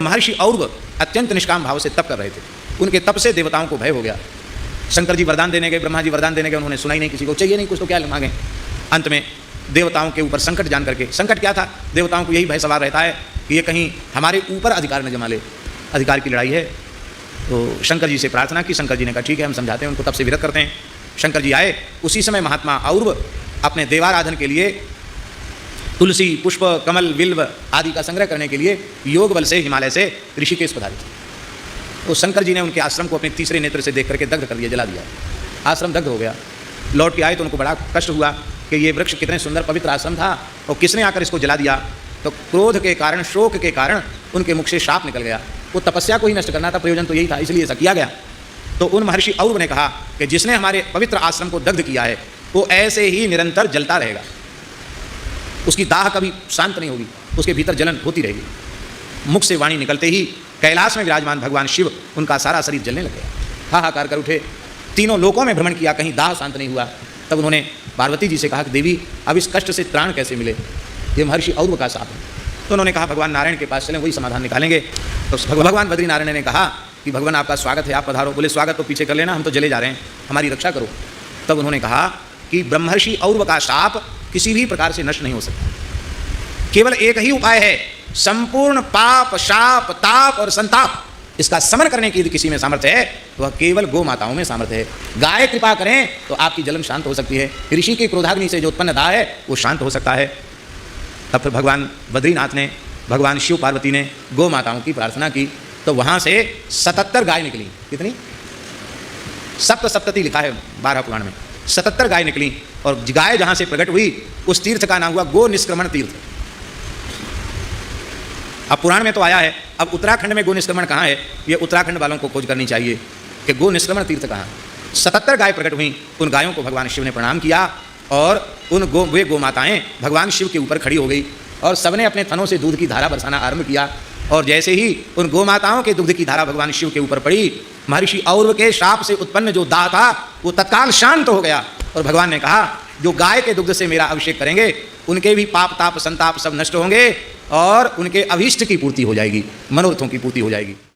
महर्षि औरव अत्यंत निष्काम भाव से तप कर रहे थे। उनके तप से देवताओं को भय हो गया। शंकर जी वरदान देने गए, ब्रह्मा जी वरदान देने गए, उन्होंने सुना ही नहीं, किसी को चाहिए नहीं, कुछ तो क्या मांगे। अंत में देवताओं के ऊपर संकट जान करके, संकट क्या था, देवताओं को यही भय सवार रहता है कि ये कहीं हमारे ऊपर अधिकार न जमा ले, अधिकार की लड़ाई है। तो शंकर जी से प्रार्थना की। शंकर जी ने कहा ठीक है, हम समझाते हैं, उनको तप से विरत करते हैं। शंकर जी आए। उसी समय महात्मा औरव अपने देवाराधन के लिए तुलसी, पुष्प, कमल, बिल्व आदि का संग्रह करने के लिए योग बल से हिमालय से ऋषिकेश पधारे थे। तो शंकर जी ने उनके आश्रम को अपने तीसरे नेत्र से देख करके दग्ध कर दिया, जला दिया। आश्रम दग्ध हो गया। लौट के आए तो उनको बड़ा कष्ट हुआ कि ये वृक्ष कितने सुंदर पवित्र आश्रम था और किसने आकर इसको जला दिया। तो क्रोध के कारण, शोक के कारण उनके मुख से शाप निकल गया। वो तपस्या को ही नष्ट करना था, प्रयोजन तो यही था, इसलिए ऐसा किया गया। तो उन महर्षि औरव ने कहा कि जिसने हमारे पवित्र आश्रम को दग्ध किया है वो ऐसे ही निरंतर जलता रहेगा, उसकी दाह कभी शांत नहीं होगी, उसके भीतर जलन होती रहेगी। मुख से वाणी निकलते ही कैलाश में विराजमान भगवान शिव, उनका सारा शरीर जलने लग गया। हाहाकार कर उठे, तीनों लोकों में भ्रमण किया, कहीं दाह शांत नहीं हुआ। तब उन्होंने पार्वती जी से कहा कि देवी अब इस कष्ट से त्राण कैसे मिले, ये महर्षि औरव का शाप है। तो उन्होंने कहा भगवान नारायण के पास चलें, वही समाधान निकालेंगे। तो भगवान बद्री नारायण ने कहा कि भगवान आपका स्वागत है, आप पधारो। बोले स्वागत तो पीछे कर लेना, हम तो जले जा रहे हैं, हमारी रक्षा करो। तब उन्होंने कहा कि ब्रह्मर्षि औरव का शाप किसी भी प्रकार से नष्ट नहीं हो सकता। केवल एक ही उपाय है, संपूर्ण पाप, शाप, ताप और संताप, इसका समन करने की यदि किसी में सामर्थ्य है तो वह केवल गौ माताओं में सामर्थ्य है। गाय कृपा करें तो आपकी जलन शांत हो सकती है। ऋषि की क्रोधाग्नि से जो उत्पन्न दाह है वो शांत हो सकता है। तब फिर भगवान बद्रीनाथ ने, भगवान शिव पार्वती ने गौ माताओं की प्रार्थना की तो वहाँ से 77 गाय निकली। कितनी? सप्तति लिखा है 12 पुराण में। 77 गाय निकली और गाय जहाँ से प्रकट हुई उस तीर्थ का नाम हुआ गो निष्क्रमण तीर्थ। अब पुराण में तो आया है, अब उत्तराखंड में गो निष्क्रमण कहाँ है, ये उत्तराखंड वालों को खोज करनी चाहिए कि गो निष्क्रमण तीर्थ कहाँ। 77 गाय प्रकट हुई, उन गायों को भगवान शिव ने प्रणाम किया और वे गो माताएँ भगवान शिव के ऊपर खड़ी हो गई और सबने अपने थनों से दूध की धारा बरसाना आरंभ किया। और जैसे ही उन गो माताओं के दूध की धारा भगवान शिव के ऊपर पड़ी, महर्षि औरव के शाप से उत्पन्न जो दाह था वो तत्काल शांत हो गया। और भगवान ने कहा जो गाय के दुग्ध से मेरा अभिषेक करेंगे उनके भी पाप, ताप, संताप सब नष्ट होंगे और उनके अभीष्ट की पूर्ति हो जाएगी, मनोरथों की पूर्ति हो जाएगी।